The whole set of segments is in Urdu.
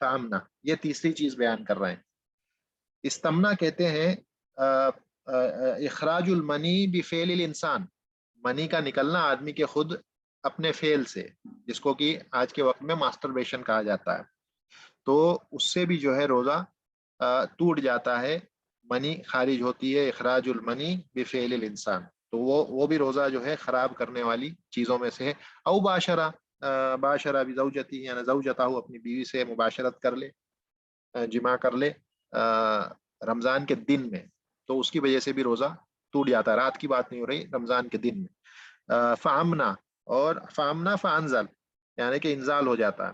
فامنا، یہ تیسری چیز بیان کر رہے ہیں. استمنا کہتے ہیں اخراج المنی بفعل الانسان، منی کا نکلنا آدمی کے خود اپنے فعل سے، جس کو کہ آج کے وقت میں ماسٹربیشن کہا جاتا ہے. تو اس سے بھی جو ہے روزہ ٹوٹ جاتا ہے، منی خارج ہوتی ہے، اخراج المنی بفعل الانسان. تو وہ بھی روزہ جو ہے خراب کرنے والی چیزوں میں سے ہے. او باشرہ، باشرہ بزوجتی، یعنی زوجتہ اپنی بیوی سے مباشرت کر لے، جمع کر لے رمضان کے دن میں، تو اس کی وجہ سے بھی روزہ ٹوٹ جاتا ہے. رات کی بات نہیں ہو رہی، رمضان کے دن میں. فامنا، اور فامنا فانزل، یعنی کہ انزال ہو جاتا ہے.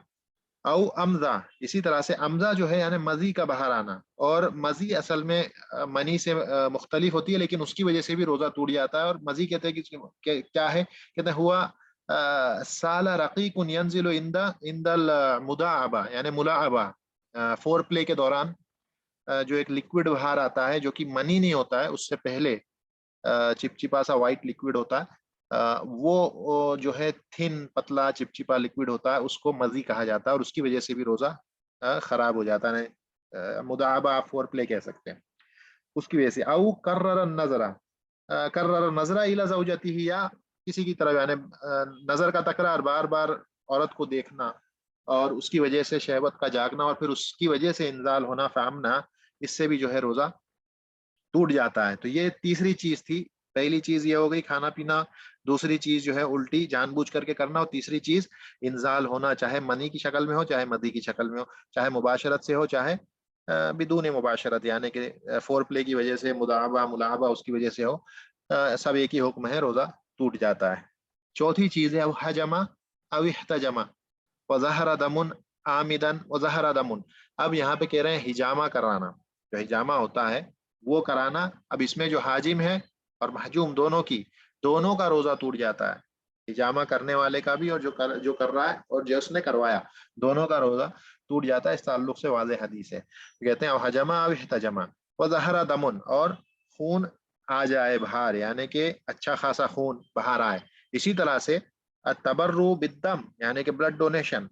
او امزا، اسی طرح سے امزا جو ہے یعنی مزی کا باہر آنا، اور مزی اصل میں منی سے مختلف ہوتی ہے، لیکن اس کی وجہ سے بھی روزہ ٹوٹ جاتا ہے. اور مزی کہتے ہیں کہ کیا ہے، کہتے ہیں ہوا سال رقیق ینزل عند المداعبہ، یعنی ملاعبہ، فور پلے کے دوران جو ایک لکوڈ باہر آتا ہے جو کہ منی نہیں ہوتا ہے، اس سے پہلے چپچپا سا وائٹ لکوڈ ہوتا ہے، وہ جو ہے تھن پتلا چپچپا لکوڈ ہوتا ہے، اس کو مزی کہا جاتا ہے، اور اس کی وجہ سے بھی روزہ خراب ہو جاتا ہے. مداعبہ آپ فور پلے کہہ سکتے ہیں اس کی وجہ سے. او کرر النظر، کرر نظرہ الی زوجتہ، یا کسی کی طرف یعنی نظر کا تکرار، بار بار عورت کو دیکھنا اور اس کی وجہ سے شہوت کا جاگنا، اور پھر اس کی وجہ سے انزال ہونا، فامنا، اس سے بھی جو ہے روزہ ٹوٹ جاتا ہے. تو یہ تیسری چیز تھی. پہلی چیز یہ ہو گئی کھانا پینا، دوسری چیز جو ہے الٹی جان بوجھ کر کے کرنا، اور تیسری چیز انزال ہونا، چاہے منی کی شکل میں ہو، چاہے مدی کی شکل میں ہو، چاہے مباشرت سے ہو، چاہے بدون مباشرت، یعنی کہ فور پلے کی وجہ سے، مداعبہ ملاعبہ اس کی وجہ سے ہو، سب ایک ہی حکم ہے، روزہ ٹوٹ جاتا ہے. چوتھی چیز ہے حجما او احتجما وظہر دمن عامدن وظہر دمن. اب یہاں پہ کہہ رہے ہیں ہجامہ کرانا، جو ہجامہ ہوتا ہے وہ کرانا. اب اس میں جو حاجم ہے اور محجوم دونوں کا روزہ ٹوٹ جاتا ہے، ہجامہ کرنے والے کا بھی اور جو کر رہا ہے اور جو اس نے کروایا، دونوں کا روزہ ٹوٹ جاتا ہے. اس تعلق سے واضح حدیث ہے. کہتے ہیں حجما او احتجما وظہر دمن، اور خون آ جائے باہر، یعنی کہ اچھا خاصا خون باہر آئے. اسی طرح سے التبرع بالدم، یعنی کہ بلڈ ڈونیشن،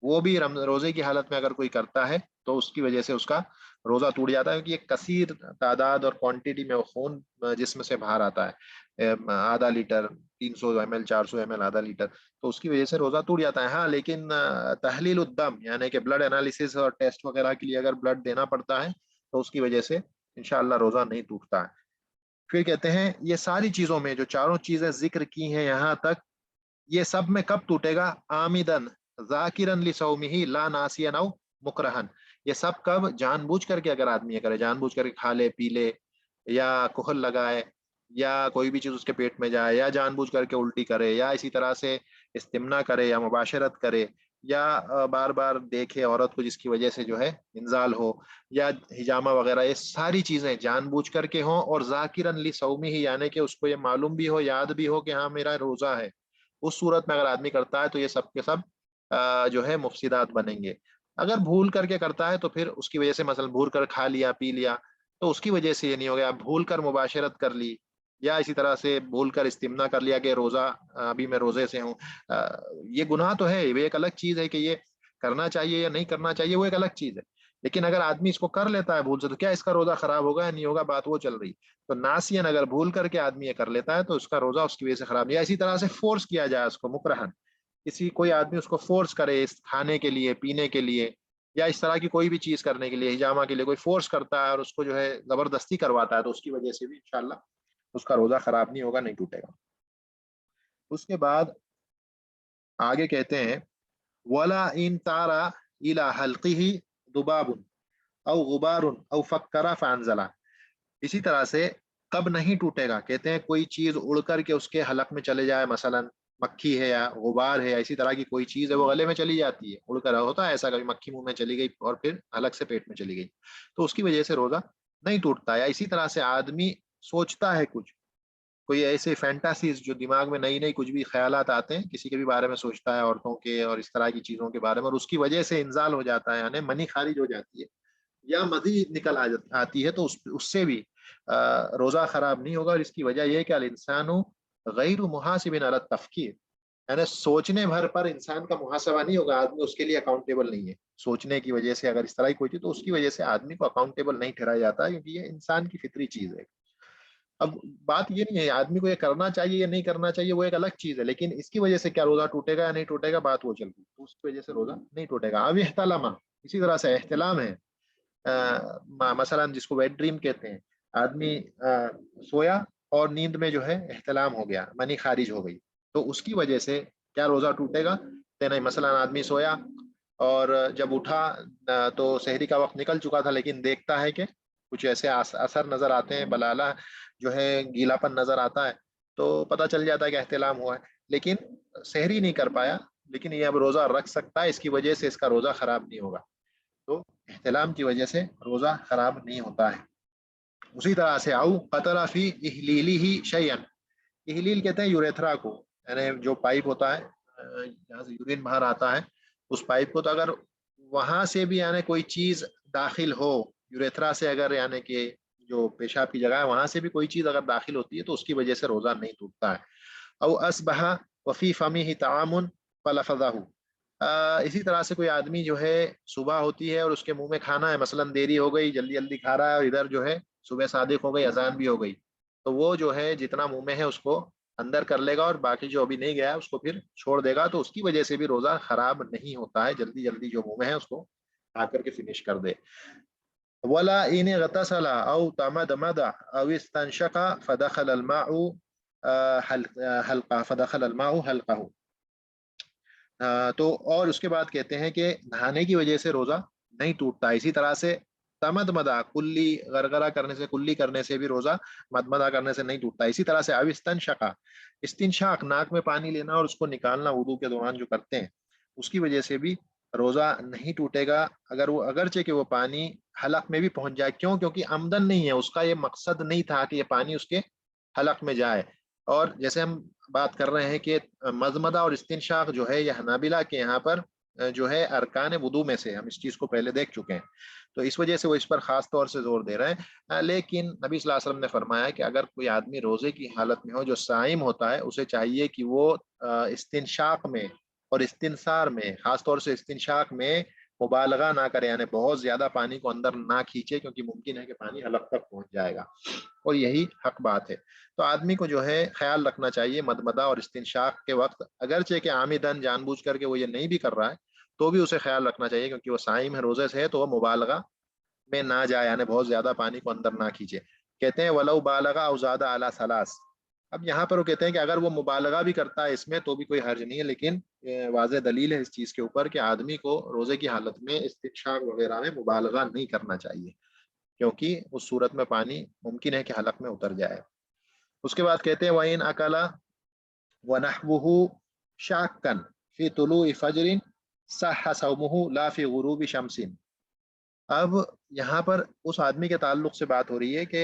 وہ بھی روزے کی حالت میں اگر کوئی کرتا ہے تو اس کی وجہ سے اس کا روزہ ٹوٹ جاتا ہے، کیونکہ ایک کثیر تعداد اور کوانٹٹی میں وہ خون جسم سے باہر آتا ہے، آدھا لیٹر، 300 ml، 400 ml، آدھا لیٹر، تو اس کی وجہ سے روزہ ٹوٹ جاتا ہے. ہاں لیکن تحلیل الدم، یعنی کہ بلڈ انالیسس اور ٹیسٹ وغیرہ کے لیے اگر بلڈ دینا پڑتا ہے تو اس کی وجہ سے انشاءاللہ روزہ نہیں ٹوٹتا ہے. پھر کہتے ہیں یہ ساری چیزوں میں جو چاروں چیزیں ذکر کی ہیں یہاں تک، یہ سب میں کب ٹوٹے گا؟ آمدن ذاکرن لصومہ لا ناسین او مکرہن. یہ سب کب؟ جان بوجھ کر کے اگر آدمی یہ کرے، جان بوجھ کر کے کھا لے پی لے، یا کہل لگائے، یا کوئی بھی چیز اس کے پیٹ میں جائے، یا جان بوجھ کر کے الٹی کرے، یا اسی طرح سے استمنا کرے یا مباشرت کرے، یا بار بار دیکھے عورت کو جس کی وجہ سے جو ہے انزال ہو، یا ہجامہ وغیرہ، یہ ساری چیزیں جان بوجھ کر کے ہوں اور ذاکرن لصومہ، یعنی کہ اس کو یہ معلوم بھی ہو، یاد بھی ہو کہ ہاں میرا روزہ ہے، اس صورت میں اگر آدمی کرتا ہے تو یہ سب کے سب جو ہے مفسدات بنیں گے. اگر بھول کر کے کرتا ہے تو پھر اس کی وجہ سے مثلا بھول کر کھا لیا پی لیا تو اس کی وجہ سے یہ نہیں ہو گیا. بھول کر مباشرت کر لی، یا اسی طرح سے بھول کر استمنا کر لیا کہ روزہ ابھی میں روزے سے ہوں، یہ گناہ تو ہے، یہ ایک الگ چیز ہے کہ یہ کرنا چاہیے یا نہیں کرنا چاہیے، وہ ایک الگ چیز ہے. لیکن اگر آدمی اس کو کر لیتا ہے بھول سے، تو کیا اس کا روزہ خراب ہوگا یا نہیں ہوگا، بات وہ چل رہی. تو ناسین اگر بھول کر کے آدمی یہ کر لیتا ہے تو اس کا روزہ اس کی وجہ سے خراب. یا اسی طرح سے فورس کیا جائے اس کو، مکرہن، کوئی آدمی اس کو فورس کرے اس کھانے کے لیے، پینے کے لیے، یا اس طرح کی کوئی بھی چیز کرنے کے لیے، ہجامہ کے لیے کوئی فورس کرتا ہے اور اس کو جو ہے زبردستی کرواتا ہے، تو اس کی وجہ سے بھی انشاءاللہ اس کا روزہ خراب نہیں ہوگا، نہیں ٹوٹے گا. اس کے بعد آگے کہتے ہیں ولا ان تارا الى حلقه ذباب او غبار او فکر فانزلا. اسی طرح سے کب نہیں ٹوٹے گا؟ کہتے ہیں کوئی چیز اڑ کر کے اس کے حلق میں چلے جائے، مثلا مکھی ہے یا غبار ہے یا اسی طرح کی کوئی چیز ہے وہ گلے میں چلی جاتی ہے، اڑ کر ہوتا ہے ایسا، کبھی مکھی منہ میں چلی گئی اور پھر حلق سے پیٹ میں چلی گئی، تو اس کی وجہ سے روزہ نہیں ٹوٹتا. یا اسی طرح سے آدمی سوچتا ہے کچھ، کوئی ایسے فینٹاسیز جو دماغ میں نئی نئی کچھ بھی خیالات آتے ہیں، کسی کے بھی بارے میں سوچتا ہے، عورتوں کے اور اس طرح کی چیزوں کے بارے میں، اور اس کی وجہ سے انزال ہو جاتا ہے، یعنی منی خارج ہو جاتی ہے یا مزید نکل آتی ہے، تو اس سے بھی روزہ خراب نہیں ہوگا. اور اس کی وجہ یہ ہے کہ الانسان غیر محاسب علی التفکیر، یعنی سوچنے بھر پر انسان کا محاسبہ نہیں ہوگا، آدمی اس کے لیے اکاؤنٹیبل نہیں ہے. سوچنے کی وجہ سے اگر اس طرح کی کوئی چیز، تو اس کی وجہ سے آدمی کو اکاؤنٹیبل نہیں ٹھہرایا جاتا، کیونکہ یہ انسان کی فطری چیز ہے. اب بات یہ نہیں ہے آدمی کو یہ کرنا چاہیے یا نہیں کرنا چاہیے، وہ ایک الگ چیز ہے، لیکن اس کی وجہ سے کیا روزہ ٹوٹے گا یا نہیں ٹوٹے گا، بات وہ چل رہی ہے، اس کی وجہ سے روزہ نہیں ٹوٹے گا. اب احتلامہ اسی طرح سے احتلام ہے. مثلا جس کو ویٹ ڈریم کہتے ہیں، آدمی سویا اور نیند میں جو ہے احتلام ہو گیا، منی خارج ہو گئی، تو اس کی وجہ سے کیا روزہ ٹوٹے گا؟ نہیں. مثلا آدمی سویا اور جب اٹھا تو سحری کا وقت نکل چکا تھا، لیکن دیکھتا ہے کہ کچھ ایسے اثر نظر آتے ہیں، بلالہ جو ہے گیلا پن نظر آتا ہے، تو پتہ چل جاتا ہے کہ احتلام ہوا ہے، لیکن سحری نہیں کر پایا، لیکن یہ اب روزہ رکھ سکتا ہے، اس کی وجہ سے اس کا روزہ خراب نہیں ہوگا. تو احتلام کی وجہ سے روزہ خراب نہیں ہوتا ہے. اسی طرح سے او قطر فی احلیلی ہی شیئن، احلیل کہتے ہیں یوریتھرا کو، یعنی جو پائپ ہوتا ہے جہاں سے یورین باہر آتا ہے، اس پائپ کو، تو اگر وہاں سے بھی یعنی کوئی چیز داخل ہو، یوریتھرا سے اگر یعنی کہ جو پیشاب کی جگہ ہے وہاں سے بھی کوئی چیز اگر داخل ہوتی ہے تو اس کی وجہ سے روزہ نہیں ٹوٹتا ہے. او اسبح وفی فمیہ طعام فلفظہ، اسی طرح سے کوئی آدمی جو ہے صبح ہوتی ہے اور اس کے منہ میں کھانا ہے، مثلا دیری ہو گئی، جلدی جلدی کھا رہا ہے، اور ادھر جو ہے صبح صادق ہو گئی، اذان بھی ہو گئی، تو وہ جو ہے جتنا منہ میں ہے اس کو اندر کر لے گا، اور باقی جو ابھی نہیں گیا اس کو پھر چھوڑ دے گا، تو اس کی وجہ سے بھی روزہ خراب نہیں ہوتا ہے. جلدی جلدی جو منہ میں ہے اس کو کھا کر کے فنش کر دے. ولا ان اغتسل او تمدمد او استنشق فدخل الماء حلقہ فدخل الماء حلقہ. تو اور اس کے بعد کہتے ہیں کہ نہانے کی وجہ سے روزہ نہیں ٹوٹتا. اسی طرح سے تمدمدہ کلی غرغرہ کرنے سے، کلی کرنے سے بھی روزہ، مدمدہ کرنے سے نہیں ٹوٹتا. اسی طرح سے او استنشقا، استنشاق ناک میں پانی لینا اور اس کو نکالنا وضو کے دوران جو کرتے ہیں، اس کی وجہ سے بھی روزہ نہیں ٹوٹے گا، اگر وہ اگرچہ کہ وہ پانی حلق میں بھی پہنچ جائے. کیوں؟ کیونکہ آمدن نہیں ہے، اس کا یہ مقصد نہیں تھا کہ یہ پانی اس کے حلق میں جائے. اور جیسے ہم بات کر رہے ہیں کہ مزمدہ اور استنشاق جو ہے یہ حنابلہ کے یہاں پر جو ہے ارکان وضو میں سے، ہم اس چیز کو پہلے دیکھ چکے ہیں، تو اس وجہ سے وہ اس پر خاص طور سے زور دے رہے ہیں. لیکن نبی صلی اللہ علیہ وسلم نے فرمایا کہ اگر کوئی آدمی روزے کی حالت میں ہو جو صائم ہوتا ہے، اسے چاہیے کہ وہ استنشاق میں اور استنثار میں، خاص طور سے استنشاق میں مبالغہ نہ کرے، یعنی بہت زیادہ پانی کو اندر نہ کھینچے، کیونکہ ممکن ہے کہ پانی حلق تک پہنچ جائے گا، اور یہی حق بات ہے. تو آدمی کو جو ہے خیال رکھنا چاہیے مدمدہ اور استنشاق کے وقت، اگرچہ کہ عامدن جان بوجھ کر کے وہ یہ نہیں بھی کر رہا ہے، تو بھی اسے خیال رکھنا چاہیے، کیونکہ وہ صائم ہے، روزے سے ہے، تو وہ مبالغہ میں نہ جائے، یعنی بہت زیادہ پانی کو اندر نہ کھینچے. کہتے ہیں ولو بالغ او زاد علی ثلاث. اب یہاں پر وہ کہتے ہیں کہ اگر وہ مبالغہ بھی کرتا ہے اس میں تو بھی کوئی حرج نہیں ہے، لیکن واضح دلیل ہے اس چیز کے اوپر کہ آدمی کو روزے کی حالت میں استنشاق وغیرہ میں مبالغہ نہیں کرنا چاہیے، کیونکہ اس صورت میں پانی ممکن ہے کہ حلق میں اتر جائے. اس کے بعد کہتے ہیں وَإِنْ أَكَلَ وَنَحْوُهُ شَاكًّا فِي طُلُوعِ فَجْرٍ صَحَّ صَوْمُهُ لَا فِي غُرُوبِ شَمْسٍ. اب یہاں پر اس آدمی کے تعلق سے بات ہو رہی ہے کہ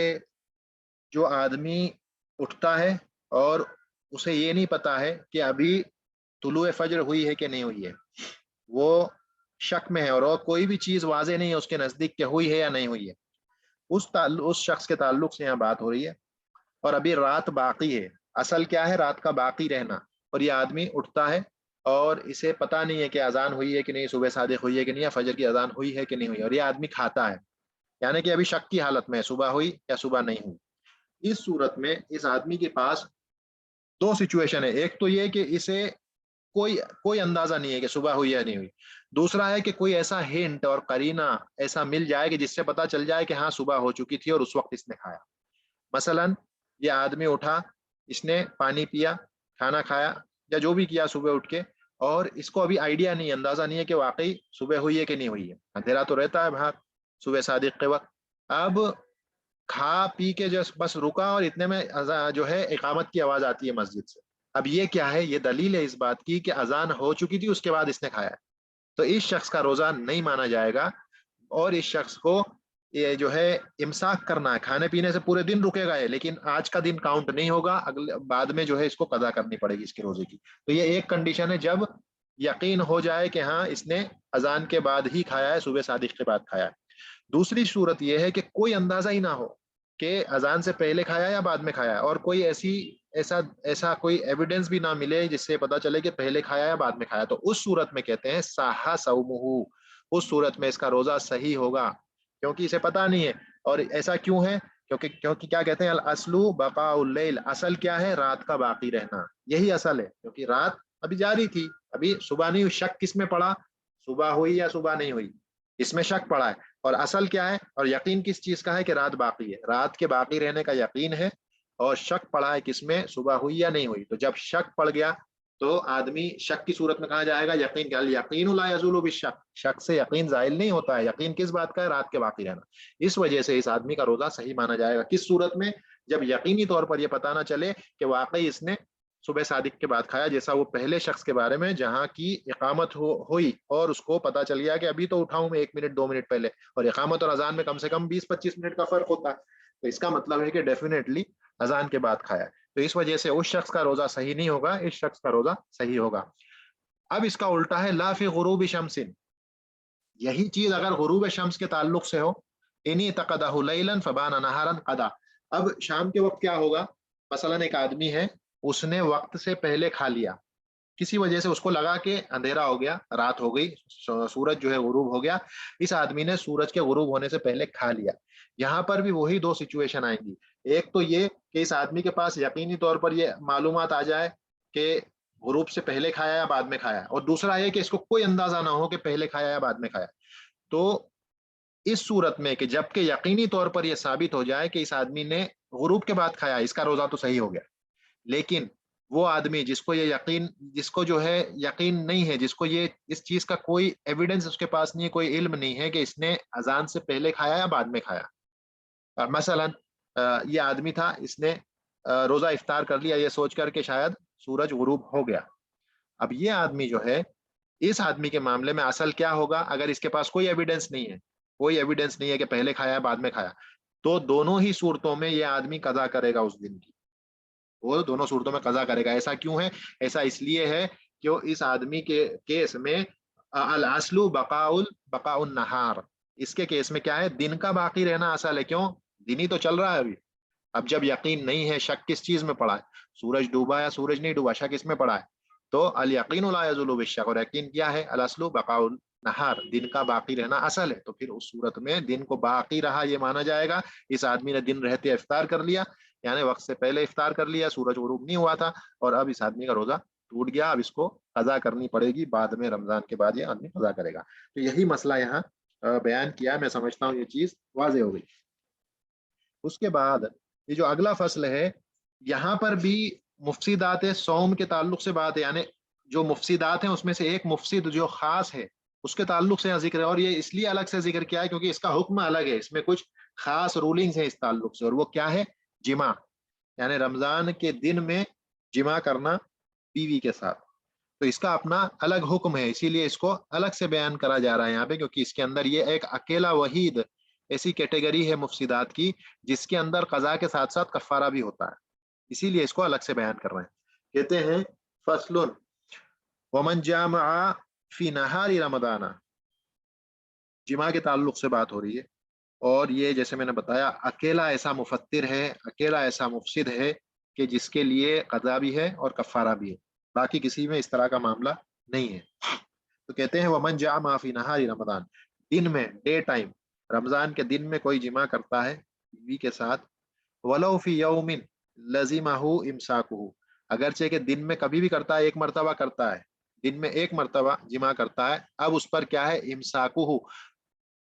جو آدمی اٹھتا ہے اور اسے یہ نہیں پتا ہے کہ ابھی طلوع فجر ہوئی ہے کہ نہیں ہوئی ہے، وہ شک میں ہے، اور کوئی بھی چیز واضح نہیں ہے اس کے نزدیک کہ ہوئی ہے یا نہیں ہوئی ہے، اس شخص کے تعلق سے یہاں بات ہو رہی ہے. اور ابھی رات باقی ہے، اصل کیا ہے؟ رات کا باقی رہنا. اور یہ آدمی اٹھتا ہے اور اسے پتا نہیں ہے کہ اذان ہوئی ہے کہ نہیں، صبح صادق ہوئی ہے کہ نہیں، یا فجر کی اذان ہوئی ہے کہ نہیں ہوئی، اور یہ آدمی کھاتا ہے، یعنی کہ ابھی شک کی حالت میں صبح ہوئی یا صبح نہیں ہوئی. اس صورت میں اس آدمی کے پاس دو سچویشن ہے. ایک تو یہ کہ اسے کوئی اندازہ نہیں ہے کہ صبح ہوئی یا نہیں ہوئی. دوسرا ہے کہ کوئی ایسا ہنٹ اور قرینہ ایسا مل جائے کہ جس سے پتا چل جائے کہ ہاں صبح ہو چکی تھی اور اس وقت اس نے کھایا. مثلا یہ آدمی اٹھا، اس نے پانی پیا، کھانا کھایا، یا جو بھی کیا صبح اٹھ کے، اور اس کو ابھی آئیڈیا نہیں، اندازہ نہیں ہے کہ واقعی صبح ہوئی ہے کہ نہیں ہوئی ہے، اندھیرا تو رہتا ہے باہر صبح صادق کے وقت. اب کھا پی کے بس رکا اور اتنے میں جو ہے اقامت کی آواز آتی ہے مسجد سے. اب یہ کیا ہے؟ یہ دلیل ہے اس بات کی کہ اذان ہو چکی تھی، اس کے بعد اس نے کھایا. تو اس شخص کا روزہ نہیں مانا جائے گا، اور اس شخص کو یہ جو ہے امساک کرنا ہے، کھانے پینے سے پورے دن رکے گا ہے، لیکن آج کا دن کاؤنٹ نہیں ہوگا، اگلے بعد میں جو ہے اس کو قضا کرنی پڑے گی اس کے روزے کی. تو یہ ایک کنڈیشن ہے جب یقین ہو جائے کہ ہاں اس نے اذان کے بعد ہی کھایا ہے، صبح صادق کے بعد کھایا ہے. دوسری صورت یہ ہے کہ کوئی اندازہ ہی نہ ہو کہ اذان سے پہلے کھایا یا بعد میں کھایا ہے، اور کوئی ایسی ایسا کوئی ایویڈنس بھی نہ ملے جس سے پتا چلے کہ پہلے کھایا یا بعد میں کھایا، تو اس صورت میں کہتے ہیں صح صومہ، اس صورت میں اس کا روزہ صحیح ہوگا، کیونکہ اسے پتا نہیں ہے۔ اور ایسا کیوں ہے؟ کیونکہ کیا کہتے ہیں، الاصل بقاء اللیل، اصل کیا ہے؟ رات کا باقی رہنا، یہی اصل ہے، کیونکہ رات ابھی جاری تھی، ابھی صبح نہیں ہوئی۔ شک کس میں پڑا؟ صبح ہوئی یا صبح نہیں ہوئی، اس میں شک پڑا ہے۔ اور اصل کیا ہے اور یقین کس چیز کا ہے؟ کہ رات باقی ہے، رات کے باقی رہنے کا یقین ہے، اور شک پڑا ہے کس میں؟ صبح ہوئی یا نہیں ہوئی۔ تو جب شک پڑ گیا تو آدمی شک کی صورت میں کہاں جائے گا؟ یقین کا، یقین لا یزول بالشک، شک سے یقین زائل نہیں ہوتا ہے۔ یقین کس بات کا ہے؟ رات کے باقی رہنا۔ اس وجہ سے اس آدمی کا روزہ صحیح مانا جائے گا۔ کس صورت میں؟ جب یقینی طور پر یہ پتا نہ چلے کہ واقعی اس نے صبح صادق کے بعد کھایا، جیسا وہ پہلے شخص کے بارے میں جہاں کی اقامت ہوئی اور اس کو پتا چل گیا کہ ابھی تو اٹھاؤں میں 1 منٹ 2 منٹ پہلے، اور اقامت اور اذان میں کم سے کم 20-25 منٹ کا فرق ہوتا ہے، تو اس کا مطلب ہے کہ ڈیفینیٹلی اذان کے بعد کھایا ہے۔ تو اس وجہ سے اس شخص کا روزہ صحیح نہیں ہوگا، اس شخص کا روزہ صحیح ہوگا۔ اب اس کا الٹا ہے، لا فی غروب شمس، یہی چیز اگر غروب شمس کے تعلق سے ہو، انی تقدہ لیلا فبان نہارا قدا، اب شام کے وقت کیا ہوگا؟ مثلا ایک آدمی ہے، اس نے وقت سے پہلے کھا لیا، کسی وجہ سے اس کو لگا کہ اندھیرا ہو گیا، رات ہو گئی، سورج جو ہے غروب ہو گیا، اس آدمی نے سورج کے غروب ہونے سے پہلے کھا لیا۔ یہاں پر بھی وہی دو سچویشن آئیں گی، ایک تو یہ کہ اس آدمی کے پاس یقینی طور پر یہ معلومات آ جائے کہ غروب سے پہلے کھایا یا بعد میں کھایا، اور دوسرا یہ کہ اس کو کوئی اندازہ نہ ہو کہ پہلے کھایا یا بعد میں کھایا۔ تو اس صورت میں کہ جبکہ یقینی طور پر یہ ثابت ہو جائے کہ اس آدمی نے غروب کے بعد کھایا، اس کا روزہ تو صحیح ہو گیا، لیکن وہ آدمی جس کو یہ یقین، جس کو جو ہے یقین نہیں ہے، جس کو یہ اس چیز کا کوئی ایویڈنس اس کے پاس نہیں ہے، کوئی علم نہیں ہے کہ اس نے اذان سے پہلے کھایا یا بعد میں کھایا، مثلا یہ آدمی تھا، اس نے روزہ افطار کر لیا یہ سوچ کر کہ شاید سورج غروب ہو گیا۔ اب یہ آدمی جو ہے، اس آدمی کے معاملے میں اصل کیا ہوگا؟ اگر اس کے پاس کوئی ایویڈنس نہیں ہے، کوئی ایویڈنس نہیں ہے کہ پہلے کھایا بعد میں کھایا، تو دونوں ہی صورتوں میں یہ آدمی قضا کرے گا اس دن کی، وہ دونوں صورتوں میں قضا کرے گا۔ ایسا کیوں ہے؟ ایسا اس لیے ہے کہ اس آدمی کے کیس میں الاصل بقاء النہار، اس کے کیس میں کیا ہے؟ دن کا باقی رہنا اصل ہے۔ کیوں؟ دن ہی تو چل رہا ہے ابھی۔ اب جب یقین نہیں ہے، شک کس چیز میں پڑا ہے؟ سورج ڈوبا یا سورج نہیں ڈوبا، شک اس میں پڑا ہے۔ تو الیقین لا یزول بالشک، اور یقین کیا ہے؟ الاصل بقاء النہار، دن کا باقی رہنا اصل ہے۔ تو پھر اس صورت میں دن کو باقی رہا یہ مانا جائے گا، اس آدمی نے دن رہتے افطار کر لیا، یعنی وقت سے پہلے افطار کر لیا، سورج غروب نہیں ہوا تھا، اور اب اس آدمی کا روزہ ٹوٹ گیا، اب اس کو قضا کرنی پڑے گی، بعد میں رمضان کے بعد یہ آدمی قضا کرے گا۔ تو یہی مسئلہ یہاں بیان کیا، میں سمجھتا ہوں یہ چیز واضح ہو گئی۔ اس کے بعد یہ جو اگلا فصل ہے، یہاں پر بھی مفسدات صوم کے تعلق سے بات ہے، یعنی جو مفسدات ہیں اس میں سے ایک مفسد جو خاص ہے اس کے تعلق سے ذکر ہے، اور یہ اس لیے الگ سے ذکر کیا ہے کیونکہ اس کا حکم الگ ہے، اس میں کچھ خاص رولنگز ہیں اس تعلق سے، اور وہ کیا ہے؟ جمع، یعنی رمضان کے دن میں جمع کرنا بیوی کے ساتھ، تو اس کا اپنا الگ حکم ہے، اسی لیے اس کو الگ سے بیان کرا جا رہا ہے یہاں پہ، کیونکہ اس کے اندر یہ ایک اکیلا وحید ایسی کیٹیگری ہے مفسدات کی جس کے اندر قضا کے ساتھ ساتھ کفارہ بھی ہوتا ہے، اسی لیے اس کو الگ سے بیان کر رہے ہیں۔ کہتے ہیں فصل ومن جامع فی نہار رمضان، جمع کے تعلق سے بات ہو رہی ہے، اور یہ جیسے میں نے بتایا اکیلا ایسا مفطر ہے، اکیلا ایسا مفسد ہے کہ جس کے لیے قضا بھی ہے اور کفارہ بھی ہے، باقی کسی میں اس طرح کا معاملہ نہیں ہے۔ تو کہتے ہیں ومن جامع فی نہار رمضان، دن میں، ڈے ٹائم، رمضان کے دن میں کوئی جمع کرتا ہے بیوی کے ساتھ، ولو فی یوم لزمہ امساکہ، اگرچہ کہ دن میں کبھی بھی کرتا ہے، ایک مرتبہ کرتا ہے، دن میں ایک مرتبہ جمع کرتا ہے، اب اس پر کیا ہے؟ امساکہ،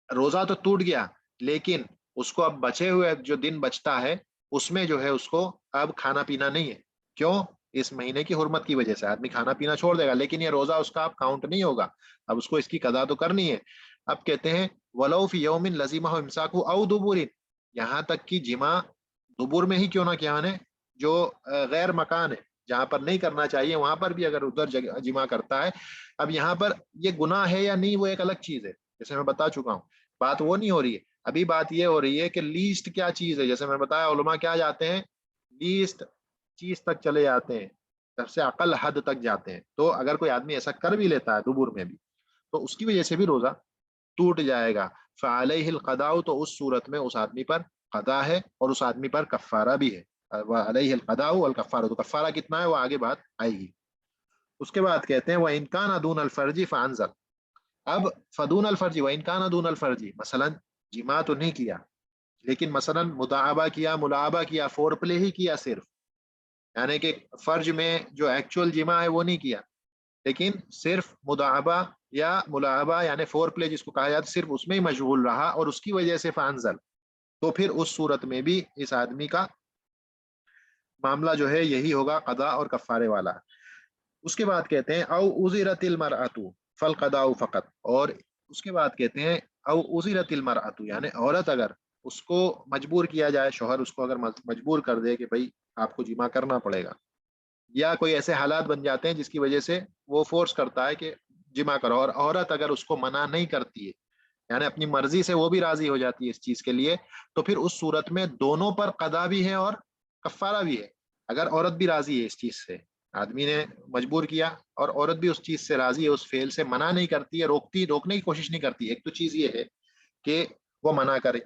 روزہ تو ٹوٹ گیا، لیکن اس کو اب بچے ہوئے جو دن بچتا ہے اس میں جو ہے اس کو اب کھانا پینا نہیں ہے۔ کیوں؟ اس مہینے کی حرمت کی وجہ سے آدمی کھانا پینا چھوڑ دے گا، لیکن یہ روزہ اس کا اب کاؤنٹ نہیں ہوگا، اب اس کو اس کی قضا تو کرنی ہے۔ اب کہتے ہیں ولو فی یوم لزمہ امساک او دبر، یہاں تک کہ جمع دبر میں ہی کیوں نہ کیا نے، جو غیر مکان ہے جہاں پر نہیں کرنا چاہیے وہاں پر بھی اگر ادھر جمع کرتا ہے، اب یہاں پر یہ گناہ ہے یا نہیں وہ ایک الگ چیز ہے، جیسے میں بتا چکا ہوں، بات وہ نہیں ہو رہی ہے، ابھی بات یہ ہو رہی ہے کہ لیسٹ کیا چیز ہے، جیسے میں نے بتایا علماء کیا جاتے ہیں؟ لیسٹ چیز تک چلے جاتے ہیں، سب سے اقل حد تک جاتے ہیں، تو اگر کوئی آدمی ایسا کر بھی لیتا ہے دبر میں بھی تو اس کی وجہ سے بھی روزہ ٹوٹ جائے گا، فعلیہ القضاء، تو اس صورت میں اس آدمی پر قضا ہے اور اس آدمی پر کفارہ بھی ہے۔ علیہ القضاء والکفارہ، تو کفارہ کتنا ہے وہ آگے بات آئے گی. اس کے بعد کہتے ہیں وَإِنْ كَانَ دُونَ الْفَرْجِ فَأَنْزَلْ. اب فدون الفرجی وَإِنْ كَانَ دُونَ الْفَرْجِ، مثلا جماع تو نہیں کیا لیکن مثلا مداعبہ کیا، ملاعبہ کیا، فور پلے ہی کیا صرف، یعنی کہ فرج میں جو ایکچوئل جماع ہے وہ نہیں کیا لیکن صرف مداعبہ یا ملاعبہ یعنی فور پلے جس کو کہا جاتا ہے صرف اس میں ہی مشغول رہا اور اس کی وجہ سے فانزل، تو پھر اس صورت میں بھی اس آدمی کا معاملہ جو ہے یہی ہوگا قضاء اور کفارے والا. اس کے بعد کہتے ہیں او ازرت المرأۃ فالقضاء فقط، اور اس کے بعد کہتے ہیں او ازرت المرأۃ یعنی عورت اگر اس کو مجبور کیا جائے، شوہر اس کو اگر مجبور کر دے کہ بھائی آپ کو جماع کرنا پڑے گا، یا کوئی ایسے حالات بن جاتے ہیں جس کی وجہ سے وہ فورس کرتا ہے کہ جماع کرو، اور عورت اگر اس کو منع نہیں کرتی ہے یعنی اپنی مرضی سے وہ بھی راضی ہو جاتی ہے اس چیز کے لیے، تو پھر اس صورت میں دونوں پر قضا بھی ہے اور کفارہ بھی ہے. اگر عورت بھی راضی ہے اس چیز سے، آدمی نے مجبور کیا اور عورت بھی اس چیز سے راضی ہے، اس فعل سے منع نہیں کرتی ہے، روکنے کی کوشش نہیں کرتی. ایک تو چیز یہ ہے کہ وہ منع کرے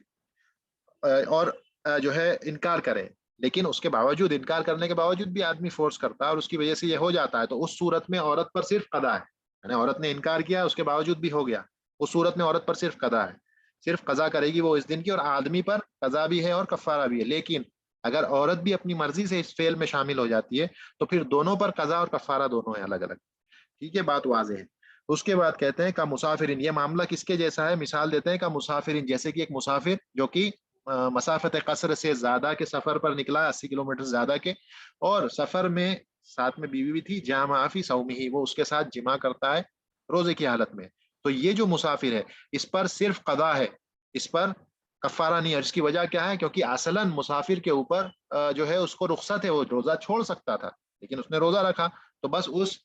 اور جو ہے انکار کرے، لیکن اس کے باوجود انکار کرنے کے باوجود بھی آدمی فورس کرتا ہے اور اس کی وجہ سے یہ ہو جاتا ہے، تو اس صورت میں عورت پر صرف قضا ہے. یعنی عورت نے انکار کیا اس کے باوجود بھی ہو گیا، اس صورت میں عورت پر صرف قضا ہے، صرف قضا کرے گی وہ اس دن کی، اور آدمی پر قضا بھی ہے اور کفارہ بھی ہے. لیکن اگر عورت بھی اپنی مرضی سے اس فعل میں شامل ہو جاتی ہے تو پھر دونوں پر قضا اور کفارہ دونوں ہیں الگ الگ. ٹھیک ہے، بات واضح ہے. اس کے بعد کہتے ہیں کا مسافرین، یہ معاملہ کس کے جیسا ہے؟ مثال دیتے ہیں کا مسافرین، جیسے کہ ایک مسافر جو کہ مسافت قصر سے زیادہ کے سفر پر نکلا، 80 کلومیٹر زیادہ کے، اور سفر میں ساتھ میں بیوی بھی تھی، جامع فی صومہ، وہ اس کے ساتھ جماع کرتا ہے روزے کی حالت میں. تو یہ جو مسافر ہے اس پر صرف قضا ہے، اس پر کفارہ نہیں ہے. اس کی وجہ کیا ہے؟ کیونکہ اصلاً مسافر کے اوپر جو ہے اس کو رخصت ہے، وہ روزہ چھوڑ سکتا تھا لیکن اس نے روزہ رکھا، تو بس اس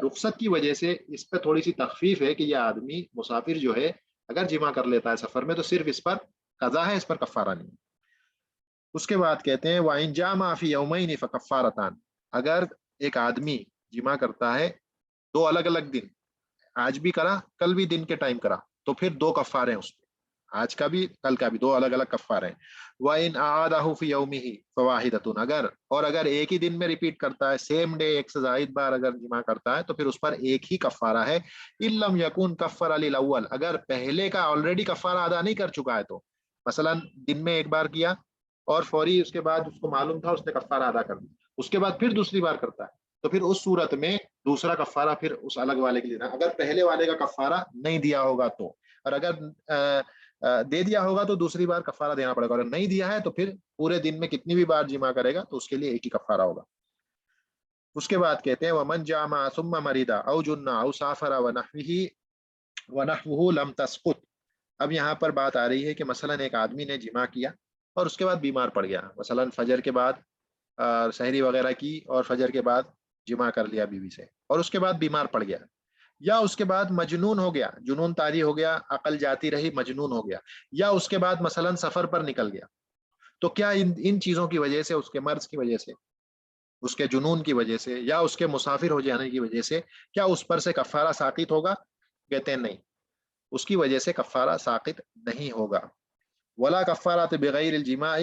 رخصت کی وجہ سے اس پہ تھوڑی سی تخفیف ہے کہ یہ آدمی مسافر جو ہے اگر جماع کر لیتا ہے سفر میں تو صرف اس پر قضا ہے، اس پر کفارہ نہیں. اس کے بعد کہتے ہیں وَإِنْ جَامَعَ فِي يَوْمَيْنِ فَكَفَّارَتَانِ، اگر ایک آدمی جماع کرتا ہے دو الگ الگ دن، آج بھی کرا کل بھی دن کے ٹائم کرا، تو پھر دو کفارے ہیں اس پہ، آج کا بھی کل کا بھی، دو الگ الگ کفارے ہیں. وَإِنْ أَعَادَهُ فِي يَوْمِهِ فَوَاحِدَةٌ، اگر ایک ہی دن میں ریپیٹ کرتا ہے، سیم ڈے ایک سے زائد بار اگر جماع کرتا ہے تو پھر اس پر ایک ہی کفارہ ہے. إِن لَمْ يَكُنْ كَفَّرَ لِلْأَوَّلِ، اگر پہلے کا آلریڈی کفارہ ادا نہیں کر چکا ہے، تو مثلا دن میں ایک بار کیا اور فوری اس کے بعد اس کو معلوم تھا اس نے کفارہ ادا کر دیا، اس کے بعد پھر دوسری بار کرتا ہے، تو پھر اس صورت میں دوسرا کفارہ پھر اس الگ والے کے لیے، اگر پہلے والے کا کفارہ نہیں دیا ہوگا تو، اور اگر دے دیا ہوگا تو دوسری بار کفارہ دینا پڑے گا، اگر نہیں دیا ہے تو پھر پورے دن میں کتنی بھی بار جماع کرے گا تو اس کے لیے ایک ہی کفارہ ہوگا. اس کے بعد کہتے ہیں وَمَنْ جَامَعَ ثُمَّ مَرِضَ أَوْ جُنَّ أَوْ سَافَرَ وَنَحْوُهُ لَمْ تَسْقُطْ. اب یہاں پر بات آ رہی ہے کہ مثلا ایک آدمی نے جماع کیا اور اس کے بعد بیمار پڑ گیا، مثلا فجر کے بعد سحری وغیرہ کی اور فجر کے بعد جماع کر لیا بیوی سے، اور اس کے بعد بیمار پڑ گیا، یا اس کے بعد مجنون ہو گیا، جنون طاری ہو گیا، عقل جاتی رہی، مجنون ہو گیا، یا اس کے بعد مثلا سفر پر نکل گیا، تو کیا ان چیزوں کی وجہ سے، اس کے مرض کی وجہ سے، اس کے جنون کی وجہ سے، یا اس کے مسافر ہو جانے کی وجہ سے کیا اس پر سے کفارہ ساقط ہوگا؟ کہتے ہیں نہیں، اس کی وجہ سے کفارہ ساقط نہیں ہوگا. ولا کفارات بغیر الجماع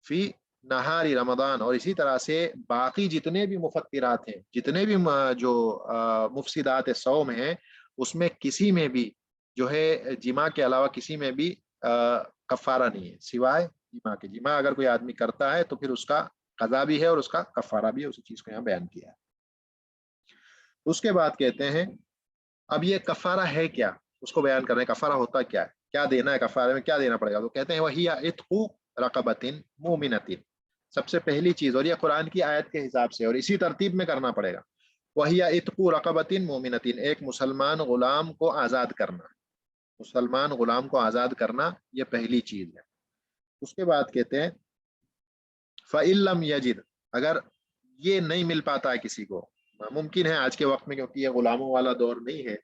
فی نہاری رمضان، اور اسی طرح سے باقی جتنے بھی مفطرات ہیں، جتنے بھی جو مفسدات صوم ہیں، اس میں کسی میں بھی جو ہے جماع کے علاوہ کسی میں بھی کفارہ نہیں ہے سوائے جماع کے. جماع اگر کوئی آدمی کرتا ہے تو پھر اس کا قضا بھی ہے اور اس کا کفارہ بھی ہے، اسی چیز کو یہاں بیان کیا ہے. اس کے بعد کہتے ہیں اب یہ کفارہ ہے کیا، اس کو بیان کر رہے ہیں کفارہ ہوتا کیا ہے، کیا دینا ہے، کفارے میں کیا دینا پڑے گا. تو کہتے ہیں وہی عتق رقبۃ مومنۃ، سب سے پہلی چیز، اور یہ قرآن کی آیت کے حساب سے اور اسی ترتیب میں کرنا پڑے گا، وہی عتق رقبۃ مومنۃ، ایک مسلمان غلام کو آزاد کرنا، مسلمان غلام کو آزاد کرنا یہ پہلی چیز ہے. اس کے بعد کہتے ہیں فَإِن لَمْ يَجِدْ، اگر یہ نہیں مل پاتا ہے کسی کو، ممکن ہے آج کے وقت میں کیونکہ یہ غلاموں والا دور نہیں ہے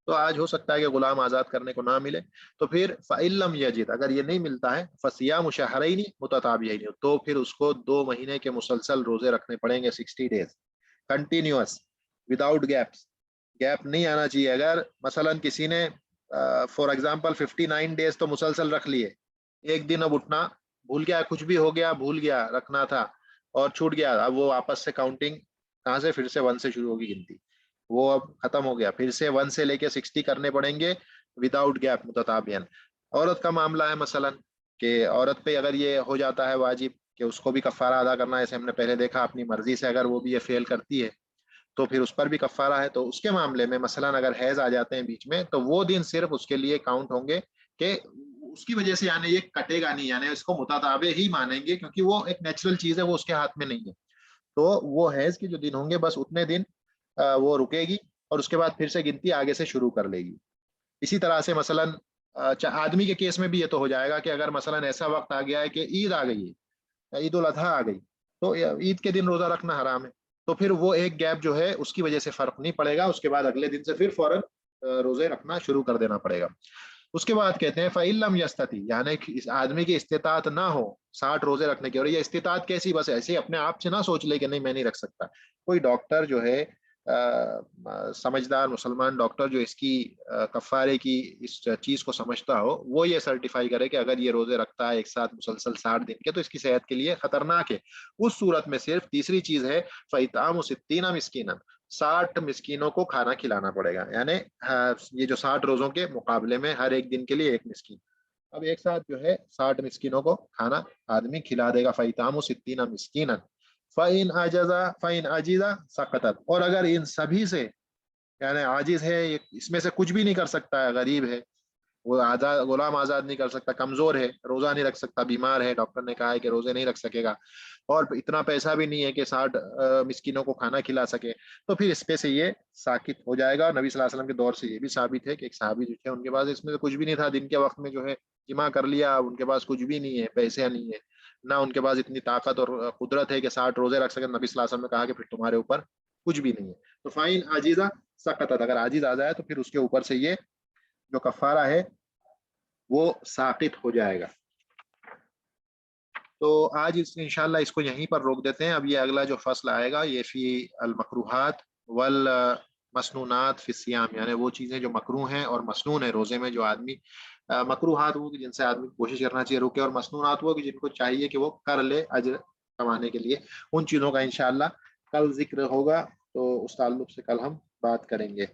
تو آج ہو سکتا ہے کہ غلام آزاد کرنے کو نہ ملے، تو پھر فَإِن لَمْ يَجِدْ، اگر یہ نہیں ملتا ہے فَصِيَامُ شَهْرَيْنِ مُتَتَابِعَيْنِ، تو پھر اس کو 2 مہینے کے مسلسل روزے رکھنے پڑیں گے، 60 days continuous without gaps, gap نہیں آنا چاہیے. اگر مثلا کسی نے فار ایگزامپل 59 days تو مسلسل رکھ لیے، ایک دن اب اٹھنا بھول گیا، کچھ بھی ہو گیا بھول گیا رکھنا تھا، اور چھوٹ گیا, اب وہ واپس سے کاؤنٹنگ کہاں سے, پھر سے 1 سے شروع ہوگی گنتی, وہ اب ختم ہو گیا, پھر سے 1 سے لے کے 60 کرنے پڑیں گے وداؤٹ گیپ متتابعین. عورت کا معاملہ ہے مثلا کہ عورت پہ اگر یہ ہو جاتا ہے واجب کہ اس کو بھی کفارہ ادا کرنا ہے, جیسے ہم نے پہلے دیکھا اپنی مرضی سے اگر وہ بھی یہ فیل کرتی ہے تو پھر اس پر بھی کفارہ ہے. تو اس کے معاملے میں مثلا اگر حیض آ جاتے ہیں بیچ میں تو وہ دن صرف اس کے لیے کاؤنٹ ہوں گے کہ اس کی وجہ سے یعنی یہ کٹے گا نہیں, یعنی اس کو متتابع ہی مانیں گے کیونکہ وہ ایک نیچرل چیز ہے, وہ اس کے ہاتھ میں نہیں ہے. تو وہ حیض کے جو دن ہوں گے بس اتنے دن وہ رکے گی اور اس کے بعد پھر سے گنتی آگے سے شروع کر لے گی. اسی طرح سے مثلا آدمی کے کیس میں بھی یہ تو ہو جائے گا کہ اگر مثلا ایسا وقت آ گیا ہے کہ عید آ گئی ہے, عید الاضحیٰ آ گئی, تو عید کے دن روزہ رکھنا حرام ہے, تو پھر وہ ایک گیپ جو ہے اس کی وجہ سے فرق نہیں پڑے گا, اس کے بعد اگلے دن سے پھر فوراً روزے رکھنا شروع کر دینا پڑے گا. اس کے بعد کہتے ہیں فَإِلَّمْ يَسْتَطِعْ, یعنی اس آدمی کی استطاعت نہ ہو 60 روزے رکھنے کی, اور یہ استطاعت کیسی, بس ایسے اپنے آپ سے نہ سوچ لے کہ نہیں میں نہیں رکھ سکتا. کوئی ڈاکٹر جو ہے سمجھدار مسلمان ڈاکٹر جو اس کی کفارے کی اس چیز کو سمجھتا ہو, وہ یہ سرٹیفائی کرے کہ اگر یہ روزے رکھتا ہے ایک ساتھ مسلسل 60 دن کے تو اس کی صحت کے لیے خطرناک ہے. اس صورت میں صرف تیسری چیز ہے فَإِطْعَامُ 60 مسکینا, 60 مسکینوں کو کھانا کھلانا پڑے گا, یعنی یہ جو 60 روزوں کے مقابلے میں ہر ایک دن کے لیے ایک مسکین. اب ایک ساتھ جو ہے 60 مسکینوں کو کھانا آدمی کھلا دے گا. فَإِطْعَامُ 60 مسکینا فَإِنْ عَجِزَ سَقَطَتْ, اور اگر ان سبھی سے یعنی عاجز ہے, اس میں سے کچھ بھی نہیں کر سکتا ہے, غریب ہے, وہ آزاد غلام آزاد نہیں کر سکتا, کمزور ہے, روزہ نہیں رکھ سکتا, بیمار ہے, ڈاکٹر نے کہا ہے کہ روزے نہیں رکھ سکے گا, اور اتنا پیسہ بھی نہیں ہے کہ 60 مسکینوں کو کھانا کھلا سکے, تو پھر اس پہ سے یہ ساکت ہو جائے گا. نبی صلی اللہ علیہ وسلم کے دور سے یہ بھی ثابت ہے کہ ایک صحابی جو تھے ان کے پاس اس میں سے کچھ بھی نہیں تھا, دن کے وقت میں جو ہے جمع کر لیا, ان کے پاس کچھ بھی نہیں ہے, پیسے نہیں ہے, نہ ان کے پاس اتنی طاقت اور قدرت ہے کہ 60 روزے رکھ سکے. نبی صلی اللہ علیہ وسلم نے کہا کہ پھر تمہارے اوپر کچھ بھی نہیں ہے. تو فائن عاجزہ سقطت, اگر عاجز آ جائے تو پھر اس کے اوپر سے یہ جو کفارہ ہے وہ ساقط ہو جائے گا. تو آج انشاءاللہ اس کو یہیں پر روک دیتے ہیں. اب یہ اگلا جو فصل آئے گا یہ فی المکروہات والمسنونات فی الصیام, یعنی وہ چیزیں جو مکروہ ہیں اور مسنون ہیں روزے میں, جو آدمی مکروہات وہ جن سے آدمی کوشش کرنا چاہیے رکے, اور مسنونات وہ جن کو چاہیے کہ وہ کر لے اجر کمانے کے لیے, ان چیزوں کا انشاءاللہ کل ذکر ہوگا. تو اس تعلق سے کل ہم بات کریں گے.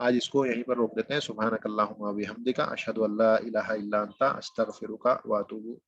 آج اس کو یہیں پر روک دیتے ہیں. سبحانک اللہم و بحمدک اشہد ان لا الہ الا انت استغفرک و اتوب